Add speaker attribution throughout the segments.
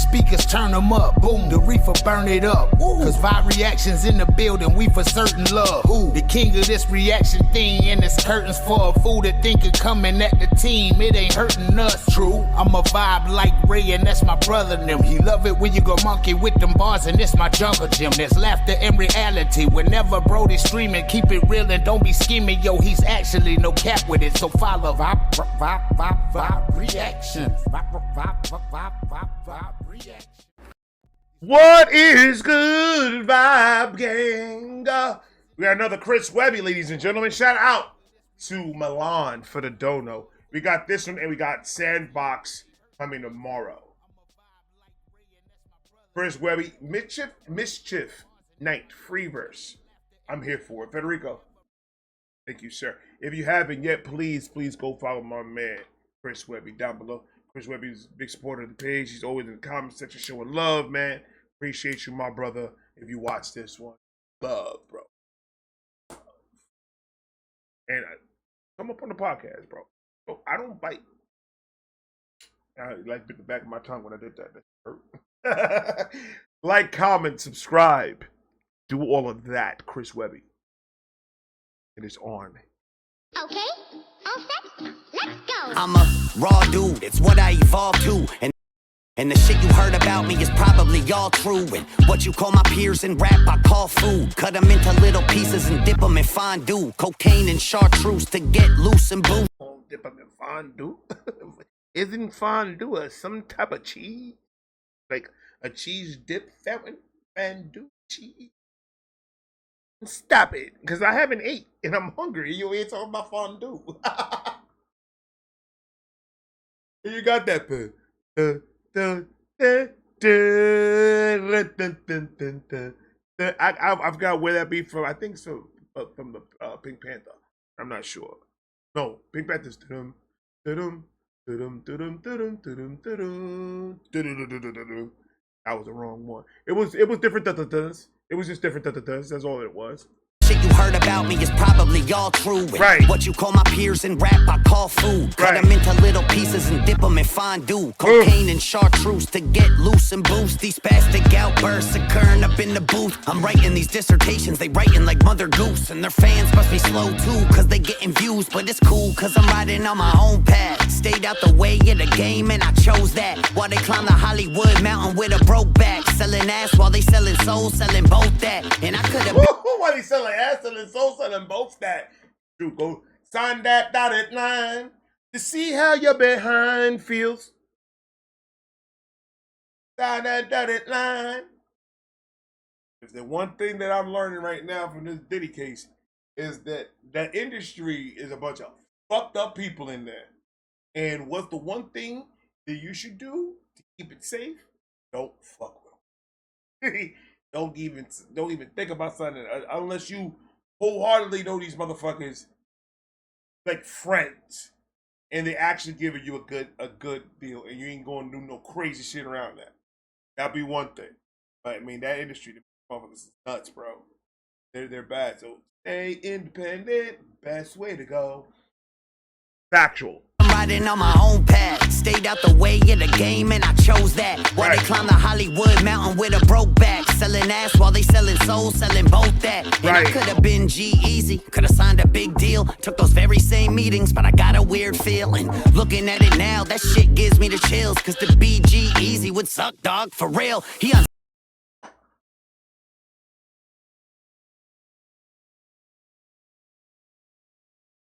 Speaker 1: speakers, turn them up. Boom, the reefer burn it up. Cause vibe reactions in the building, we for certain love. The king of this reaction thing, and it's curtains for a fool that think of coming at the team. It ain't hurting us. True, I'm a vibe like Ray, and that's my brother and them. He love it when you go monkey with them bars, and it's my jungle gym. There's laughter in reality. Whenever Brody's streaming, keep it real and don't be scheming. Yo, he's actually no cap with it, so follow vibe reaction. Vibe reaction.
Speaker 2: What is good, Vibe Gang? We got another Chris Webby, ladies and gentlemen. Shout out to Milan for the dono. We got this one, and we got Sandbox coming tomorrow. Chris Webby, Mischief, Night, Freeverse. I'm here for it. Federico. Thank you, sir. If you haven't yet, please go follow my man, Chris Webby, down below. Chris Webby's a big supporter of the page. He's always in the comment section showing love, man. Appreciate you, my brother. If you watch this one, love, bro. And come up on the podcast, bro. Oh, I don't bite. I like bit the back of my tongue when I did that. That hurt. Like, comment, subscribe. Do all of that, Chris Webby. It is on.
Speaker 3: Okay, all set, let's go.
Speaker 4: I'm a raw dude, it's what I evolved to. And the shit you heard about me is probably all true. And what you call my peers in rap, I call food. Cut them into little pieces and dip them in fondue. Cocaine and chartreuse to get loose and boo.
Speaker 2: Dip them in fondue? Isn't fondue some type of cheese? Like a cheese dip fondue cheese? Stop it, because I haven't ate and I'm hungry. You ain't talking about fondue. You got that, pen. I forgot where that be from. I think so, from the Pink Panther. I'm not sure. No, Pink Panther's that was the wrong one. It was different. It was just different. That's all it was.
Speaker 4: Shit you heard about me is probably all true. And
Speaker 2: right.
Speaker 4: What you call my peers in rap, I call food. Cut them into little pieces and dip them in fondue. Cocaine and chartreuse to get loose and boost. These spastic outbursts occurring up in the booth. I'm writing these dissertations, they writing like Mother Goose. And their fans must be slow too, cause they getting views. But it's cool, cause I'm riding on my own path. Stayed out the way of the game and I chose that. While they climb the Hollywood mountain with a broke back. Selling ass while they selling souls, selling both that. And I could've
Speaker 2: while they selling ass, selling soul, selling both that. Dude, go sign that dotted line to see how your behind feels. Sign that dotted line. If the one thing that I'm learning right now from this Diddy case is that the industry is a bunch of fucked up people in there. And what's the one thing that you should do to keep it safe? Don't fuck with them. Don't even think about something unless you wholeheartedly know these motherfuckers like friends, and they actually giving you a good deal, and you ain't going to do no crazy shit around that. That'd be one thing. But I mean, that industry, the motherfuckers is nuts, bro. They're bad. So stay independent. Best way to go. Factual.
Speaker 4: Riding on my own path, stayed out the way of the game and I chose that. While they climb the Hollywood mountain with a broke back. Selling ass while they selling souls, selling both that. And I could have been G-Eazy, could have signed a big deal. Took those very same meetings, but I got a weird feeling. Looking at it now, that shit gives me the chills. Cause to be G-Eazy would suck, dog, for real.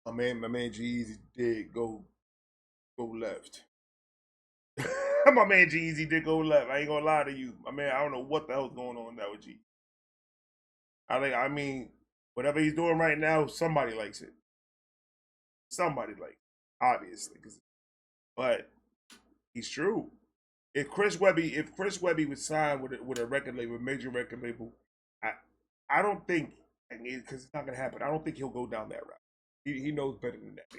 Speaker 2: My man G-Eazy did go left. My man G-Eazy did go left. I ain't gonna lie to you. I mean, I don't know what the hell's going on now with G. I mean, whatever he's doing right now, somebody likes it. Somebody likes it, obviously. But he's true. If Chris Webby was signed with a record label, a major record label, I don't think, because it's not gonna happen. I don't think he'll go down that route. He knows better than that.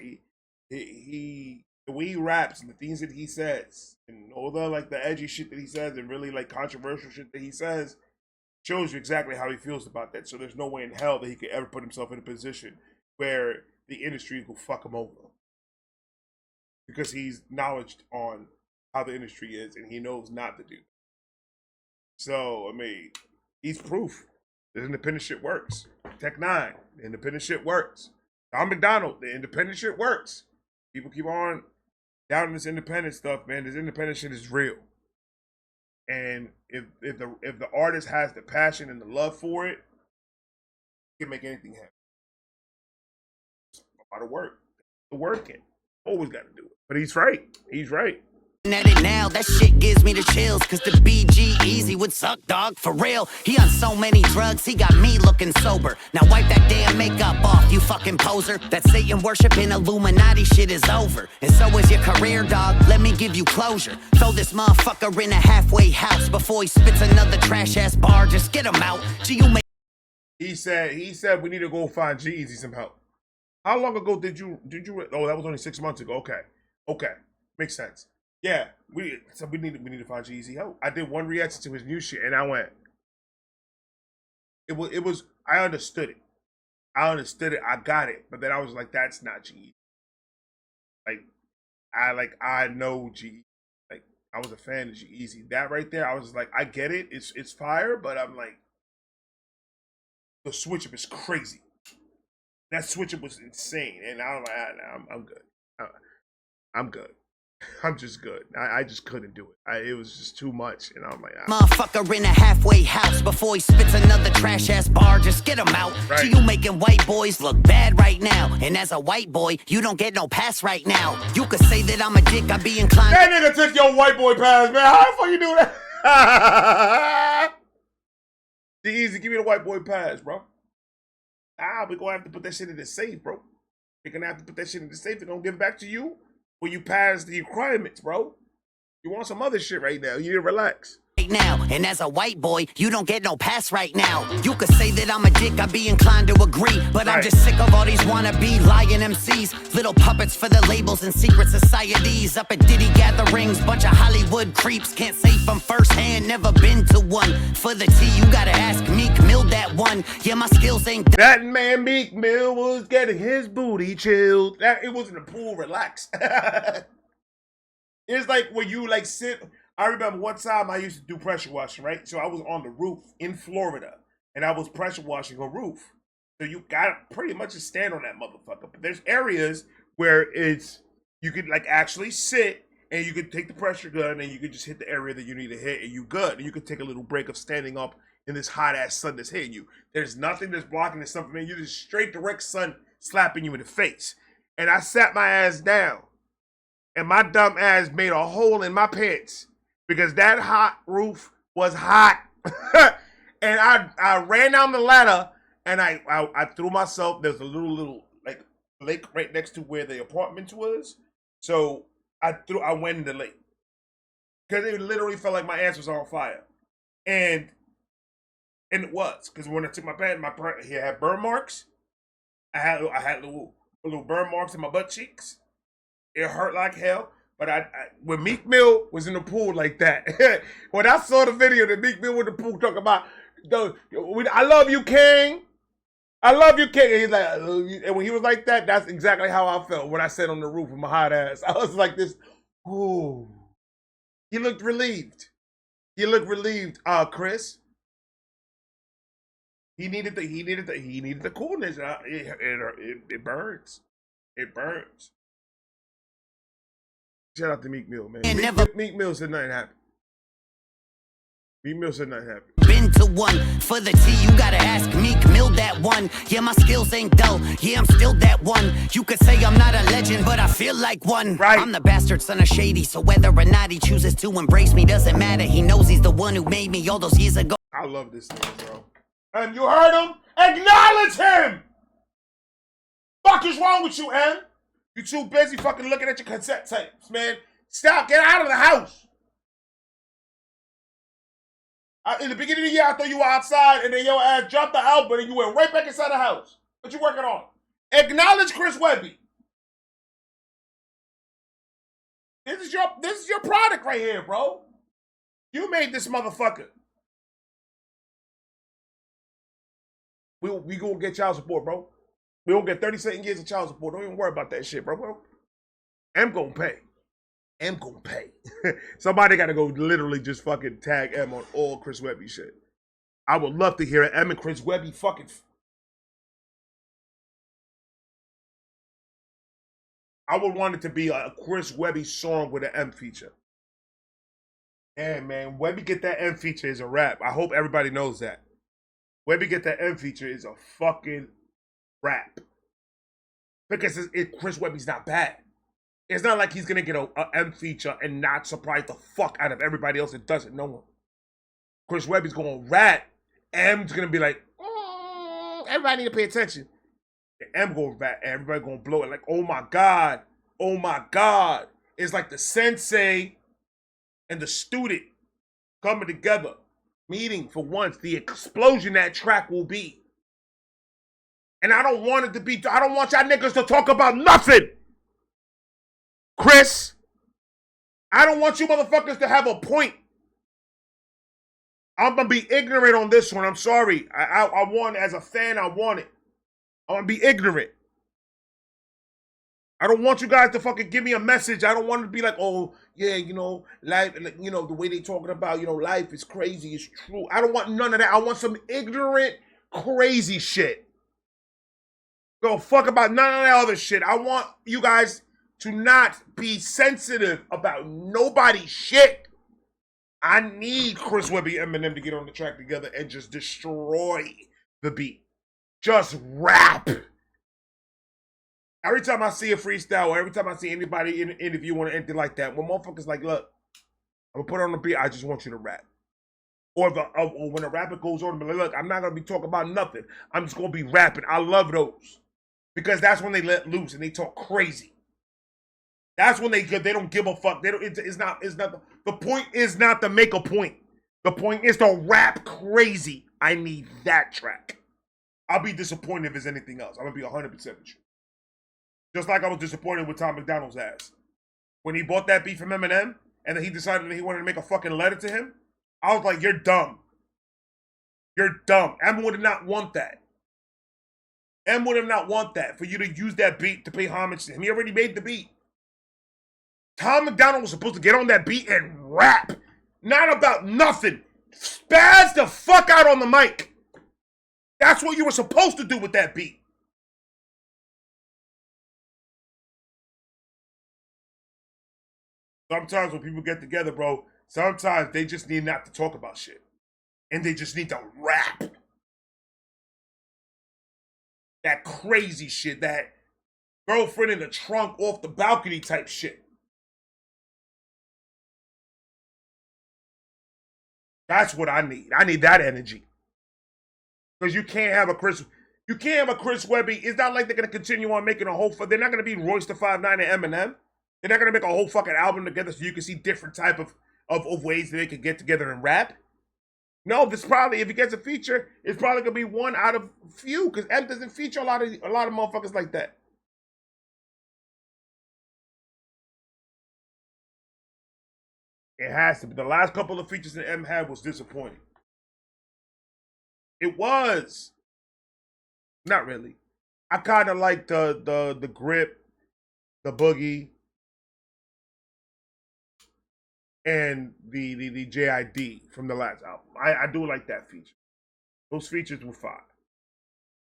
Speaker 2: The way he raps and the things that he says and all the like the edgy shit that he says and really like controversial shit that he says shows you exactly how he feels about that. So there's no way in hell that he could ever put himself in a position where the industry will fuck him over, because he's knowledged on how the industry is and he knows not to do that. So, I mean, he's proof. The independent shit works. Tech Nine, the independent shit works. Don McDonald, the independent shit works. People keep on doubting this independent stuff, man. This independent shit is real. And if the artist has the passion and the love for it, he can make anything happen. It's a lot of work. The working. Always got to do it. But he's right. He's right.
Speaker 4: At it now, that shit gives me the chills. Cause the G-Eazy would suck, dog, for real. He on so many drugs, he got me looking sober. Now wipe that damn makeup off, you fucking poser. That Satan worshiping Illuminati shit is over. And so is your career, dog. Let me give you closure. Throw this motherfucker in a halfway house before he spits another trash ass bar. Just get him out.
Speaker 2: He said we need to go find G-Eazy some help. How long ago did you? Oh, that was only 6 months ago. Okay, makes sense. Yeah, we need to find G-Eazy help. I did one reaction to his new shit, and I went. It was. I understood it. I got it. But then I was like, that's not G-Eazy. I know G. Like, I was a fan of G-Eazy. That right there, I was like, I get it. It's fire, but I'm like, the switch up is crazy. That switch up was insane, and I'm like, I'm good. I'm good. I'm just good. I just couldn't do it. It was just too much, and I'm like,
Speaker 4: motherfucker in a halfway house before he spits another trash ass bar. Just get him out.
Speaker 2: Right.
Speaker 4: So you making white boys look bad right now, and as a white boy, you don't get no pass right now. You could say that I'm a dick. I'd be inclined.
Speaker 2: That nigga took your white boy pass, man. How the fuck you do that? G-Eazy, give me the white boy pass, bro. We're gonna have to put that shit in the safe, bro. We're gonna have to put that shit in the safe. They're gonna give it back to you when you pass the requirements, bro. You want some other shit right now. You need to relax.
Speaker 4: Right now, and as a white boy, you don't get no pass right now. You could say that I'm a dick, I'd be inclined to agree, but I'm just sick of all these wannabe lying MCs, little puppets for the labels and secret societies. Up at Diddy gatherings, bunch of Hollywood creeps. Can't say from firsthand, never been to one. For the tea, you gotta ask Meek Mill that one. Yeah, my skills ain't
Speaker 2: that man Meek Mill was getting his booty chilled. It was in the pool, relax. It's like when you like sit. I remember one time I used to do pressure washing, right? So I was on the roof in Florida, and I was pressure washing a roof. So you got pretty much to stand on that motherfucker. But there's areas where you could like actually sit, and you could take the pressure gun, and you could just hit the area that you need to hit, and you good. And you could take a little break of standing up in this hot ass sun that's hitting you. There's nothing that's blocking this something, man. You're just straight direct sun slapping you in the face. And I sat my ass down, and my dumb ass made a hole in my pants. Because that hot roof was hot. And I ran down the ladder, and I threw myself. There's a little like lake right next to where the apartment was. So I went in the lake. Because it literally felt like my ass was on fire. And it was. Because when I took my pad, he had burn marks. I had little burn marks in my butt cheeks. It hurt like hell. But when Meek Mill was in the pool like that, when I saw the video that Meek Mill was in the pool talking about, I love you, King. I love you, King. And he's like, I love you. And when he was like that, that's exactly how I felt when I sat on the roof with my hot ass. I was like this, ooh. He looked relieved. Chris. He needed the coolness. It burns. It burns. Shout out to Meek Mill, man. Meek Mill said nothing happened. Meek Mill said nothing happened.
Speaker 4: Been to one. For the tea, you gotta ask Meek Mill that one. Yeah, my skills ain't dull. Yeah, I'm still that one. You could say I'm not a legend, but I feel like one.
Speaker 2: Right.
Speaker 4: I'm the bastard son of Shady, so whether or not he chooses to embrace me doesn't matter. He knows he's the one who made me all those years ago.
Speaker 2: I love this nigga, bro. And you heard him? Acknowledge him! Fuck is wrong with you, M? You too busy fucking looking at your cassette tapes, man. Stop, get out of the house. In the beginning of the year, I thought you were outside, and then your ass jumped the album, and you went right back inside the house. What you working on? Acknowledge Chris Webby. This is your product right here, bro. You made this motherfucker. We gonna get child support, bro. We gonna get 37 years of child support. Don't even worry about that shit, bro. I'm gonna pay. M gonna pay. Somebody gotta go literally just fucking tag M on all Chris Webby shit. I would love to hear M and Chris Webby fucking. I would want it to be a Chris Webby song with an M feature. Yeah, man, Webby get that M feature is a rap. I hope everybody knows that. Webby get that M feature is a fucking rap. Because Chris Webby's not bad. It's not like he's gonna get a M feature and not surprise the fuck out of everybody else that doesn't know him. Chris Webby's gonna rap. M's gonna be like, everybody need to pay attention. And M gonna rap. Everybody gonna blow it like, oh my god, oh my god. It's like the sensei and the student coming together, meeting for once. The explosion that track will be. And I don't want it to be. I don't want y'all niggas to talk about nothing. Chris, I don't want you motherfuckers to have a point. I'm gonna be ignorant on this one. I'm sorry. I want, as a fan, I want it. I'm gonna be ignorant. I don't want you guys to fucking give me a message. I don't want to be like, oh, yeah, you know, life, you know, the way they talking about, you know, life is crazy, it's true. I don't want none of that. I want some ignorant, crazy shit. Go fuck about none of that other shit. I want you guys to not be sensitive about nobody's shit. I need Chris Webby and Eminem to get on the track together and just destroy the beat. Just rap. Every time I see a freestyle or every time I see anybody in an interview or anything like that, when motherfuckers like, look, I'm gonna put on the beat, I just want you to rap. Or when a rapper goes on and be like, look, I'm not gonna be talking about nothing. I'm just gonna be rapping. I love those. Because that's when they let loose and they talk crazy. That's when they don't give a fuck. They don't. It's not. The point is not to make a point. The point is to rap crazy. I need that track. I'll be disappointed if it's anything else. I'm gonna be 100% with you. Just like I was disappointed with Tom McDonald's ass when he bought that beat from Eminem, and then he decided that he wanted to make a fucking letter to him. I was like, you're dumb. You're dumb. M would not want that. M would have not want that for you to use that beat to pay homage to him. He already made the beat. Tom McDonald was supposed to get on that beat and rap. Not about nothing. Spaz the fuck out on the mic. That's what you were supposed to do with that beat. Sometimes when people get together, bro, sometimes they just need not to talk about shit. And they just need to rap. That crazy shit, that girlfriend in the trunk off the balcony type shit. That's what I need. I need that energy. Because you can't have a Chris Webby. It's not like they're going to continue on making a whole, they're not going to be Royce the 5'9" and Eminem. They're not going to make a whole fucking album together so you can see different type of ways that they can get together and rap. No, this probably, if he gets a feature, it's probably going to be one out of few, because M doesn't feature a lot of motherfuckers like that. It has to be. The last couple of features that M had was disappointing. It was. Not really. I kind of like the grip, the boogie, and the JID from the last album. I do like that feature. Those features were fine.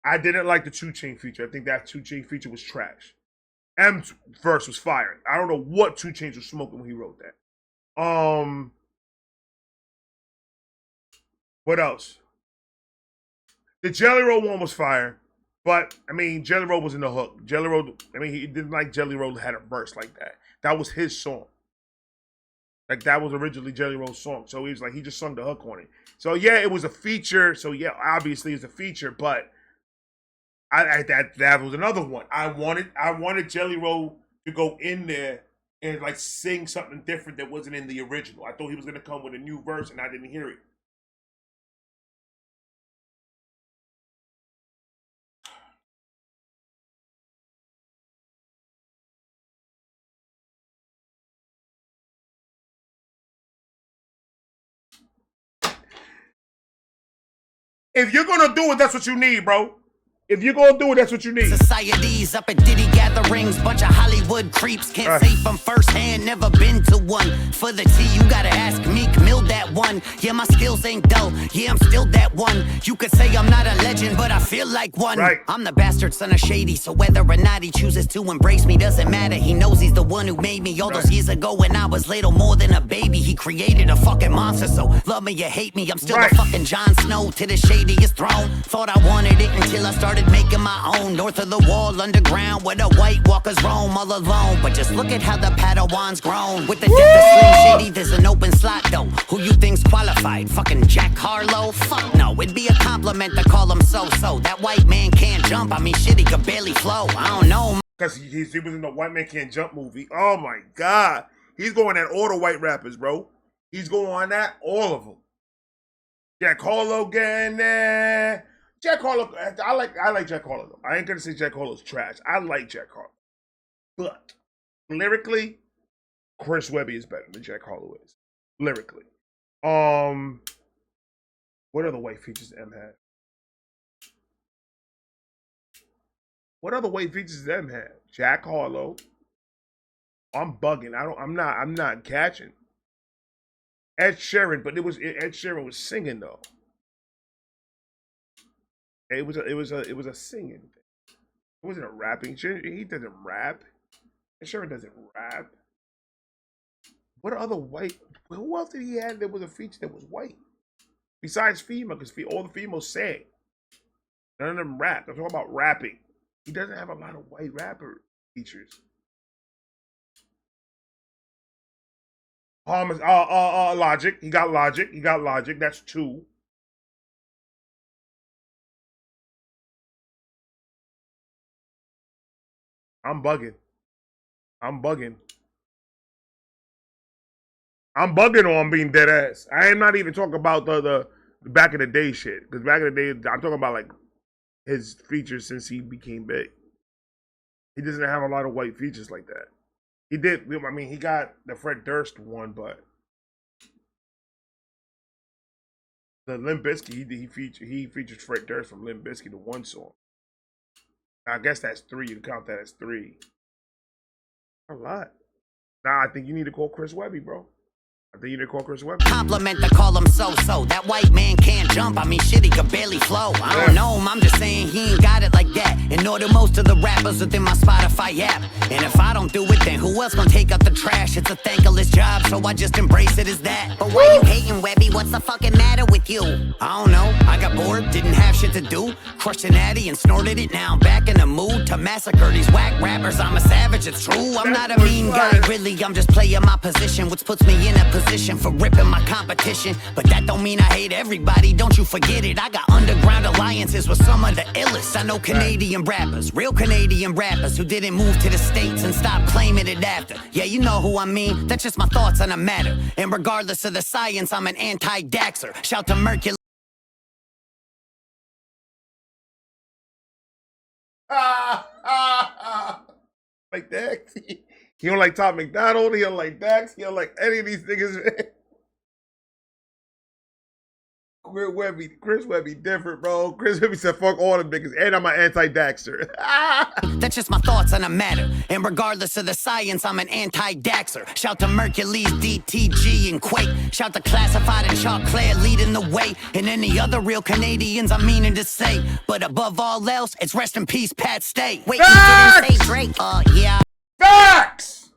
Speaker 2: I didn't like the 2 Chainz feature. I think that 2 Chainz feature was trash. M's verse was fire. I don't know what 2 Chainz was smoking when he wrote that. What else? The Jelly Roll one was fire, but I mean, Jelly Roll was in the hook. Jelly Roll, I mean, he didn't like Jelly Roll had a verse like that. That was his song. Like, that was originally Jelly Roll's song. So he was like, he just sung the hook on it. So yeah, it was a feature. So yeah, obviously it's a feature, but that was another one. I wanted Jelly Roll to go in there and like sing something different that wasn't in the original. I thought he was gonna come with a new verse and I didn't hear it. If you're gonna do it, that's what you need, bro. If you're gonna do it, that's what you need.
Speaker 4: Society's up at Diddy got gatherings, bunch of Hollywood creeps. Can't say from firsthand, never been to one. For the tea, you gotta ask Meek Mill that one. Yeah, my skills ain't dull, yeah, I'm still that one. You could say I'm not a legend, but I feel like one. I'm the bastard son of Shady, so whether or not he chooses to embrace me doesn't matter. He knows he's the one who made me all those years ago when I was little more than a baby. He created a fucking monster, so love me or hate me, I'm still the fucking Jon Snow to the shadiest throne. Thought I wanted it until I started making my own. North of the wall, underground, where the white walkers roam all alone. But just look at how the Padawan's grown. With the death of Slim Shady, there's an open slot though. Who you think's qualified? Fucking Jack Harlow? Fuck no, it'd be a compliment to call him so-so. That white man can't jump, I mean shit, he could barely flow. I don't know.
Speaker 2: Because he was in the White Man Can't Jump movie. Oh my God. He's going at all the white rappers, bro. He's going at all of them. Jack Harlow getting there. Jack Harlow, I like Jack Harlow though. I ain't gonna say Jack Harlow's trash. I like Jack Harlow. But lyrically, Chris Webby is better than Jack Harlow is. Lyrically. What other white features M had? What other white features them have? Jack Harlow. I'm bugging. I'm not catching. Ed Sheeran, but Ed Sheeran was singing though. It was a singing thing. It wasn't a rapping. He doesn't rap. Ed Sheeran doesn't rap. What other white? Who else did he have that was a feature that was white? Besides female, because all the females sang. None of them rap. I'm talking about rapping. He doesn't have a lot of white rapper features. Logic. He got Logic. That's 2. I'm bugging on being dead ass. I am not even talking about the back in the day shit. Because back in the day, I'm talking about like his features since he became big. He doesn't have a lot of white features like that. He did. I mean, he got the Fred Durst one, but the Limp Bizkit, he featured Fred Durst from Limp Bizkit, the one song. I guess that's 3. You count that as 3. A lot. Nah, I think you need to call Chris Webby, bro. I think you need to call Chris Webby.
Speaker 4: Compliment to call him so-so. That white man can't jump. I mean, shit, he could barely flow. I don't know him. I'm just saying he ain't got it like that. And nor do most of the rappers within my Spotify app. And if I don't do it, then who else gonna take out the trash? It's a thankless job, so I just embrace it as that. But why you hating, Webby? What's the fucking matter with you? I don't know. I got bored, didn't have shit to do. Crushed an Addy and snorted it. Now I'm back in the mood to massacre these whack rappers. I'm a savage, it's true. I'm not a mean guy, really. I'm just playing my position, which puts me in a position for ripping my competition. But that don't mean I hate everybody, don't you forget it. I got underground alliances with some of the illest. I know Canadian rappers, real Canadian rappers who didn't move to the States and stop claiming it after. Yeah, you know who I mean, that's just my thoughts on a matter. And regardless of the science, I'm an anti-Daxer. Shout to Mercury.
Speaker 2: Like that. He don't like Tom McDonald. He don't like Dax. He don't like any of these niggas. Chris Webby different, bro. Chris Webby said, fuck all them niggas, and I'm an anti-Daxter.
Speaker 4: That's just my thoughts on a matter. And regardless of the science, I'm an anti-Daxer. Shout to Mercules, DTG, and Quake. Shout to Classified and Chalk Claire leading the way. And any other real Canadians I'm meaning to say. But above all else, it's rest in peace, Pat Stay. Wait, you didn't say Drake? Yeah.
Speaker 2: Facts!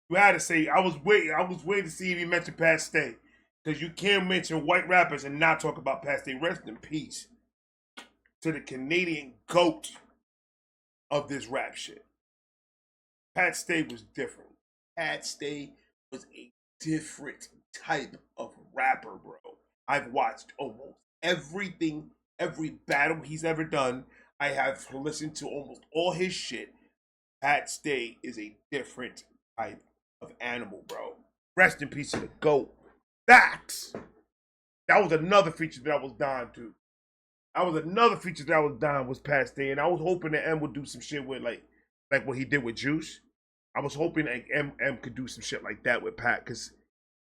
Speaker 2: You had to say, I was waiting to see if you mentioned Pat Stay. Because you can't mention white rappers and not talk about Pat Stay. Rest in peace to the Canadian GOAT of this rap shit. Pat Stay was different. Pat Stay was a different type of rapper, bro. I've watched almost everything, every battle he's ever done. I have listened to almost all his shit. Pat Stay is a different type of animal, bro. Rest in peace to the GOAT. Facts. That was another feature that I was dying to. Was Pat Stay, and I was hoping that M would do some shit with like what he did with Juice. I was hoping like M could do some shit like that with Pat, because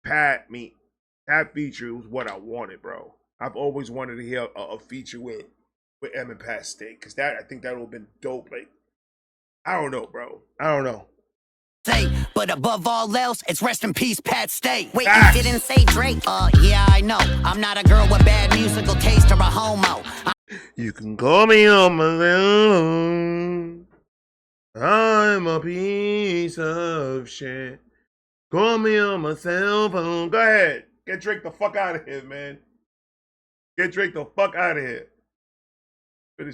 Speaker 2: that feature was what I wanted, bro. I've always wanted to hear a feature with M and Pat Stay, because I think that would have been dope. Like I don't know, bro. I don't know.
Speaker 4: Say, but above all else, it's rest in peace, Pat Stay. Wait,
Speaker 2: Facts.
Speaker 4: you didn't say Drake? Yeah, I know. I'm not a girl with bad musical taste or a homo.
Speaker 2: You can call me on my phone. I'm a piece of shit. Call me on my cell phone. Go ahead. Get Drake the fuck out of here, man. Get Drake the fuck out of here.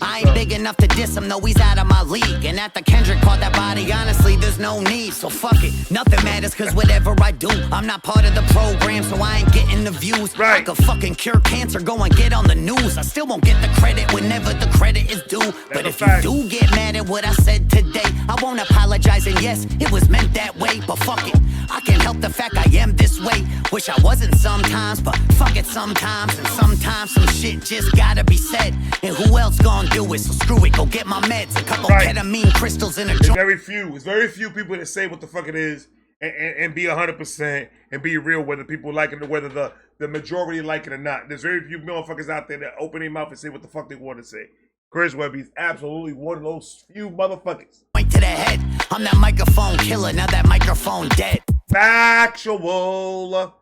Speaker 4: I ain't big enough to diss him, though he's out of my league. And after Kendrick caught that body, honestly, there's no need. So fuck it, nothing matters, cause whatever I do, I'm not part of the program, so I ain't getting the views.
Speaker 2: Right.
Speaker 4: I could fucking cure cancer, go and get on the news. I still won't get the credit whenever the credit is due. But if you do get mad at what I said today, I won't apologize, and yes, it was meant that way. But fuck it, I can't help the fact I am this way. Wish I wasn't sometimes, but fuck it sometimes. And sometimes some shit just gotta be said. And who else gonna do it? So screw it, go get my meds. A couple ketamine crystals in a joint.
Speaker 2: It's very few people that say what the fuck it is and be 100% and be real, whether people like it or whether the majority like it or not. There's very few motherfuckers out there that open their mouth and say what the fuck they want to say. Chris Webby is absolutely one of those few motherfuckers.
Speaker 4: Point to the head. I'm that microphone killer, now that microphone dead.
Speaker 2: Factual.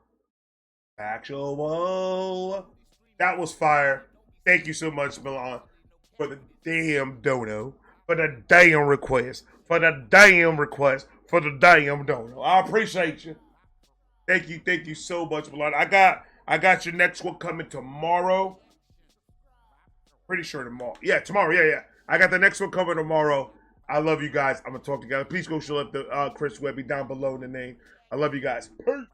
Speaker 2: That was fire. Thank you so much, Milan, for the damn dono, for the damn request, for the damn dono. I appreciate you. Thank you so much, Milan. I got your next one coming tomorrow. Pretty sure tomorrow. Yeah, tomorrow. Yeah. I got the next one coming tomorrow. I love you guys. I'm gonna talk together. Please go show up the Chris Webby down below in the name. I love you guys. Peace.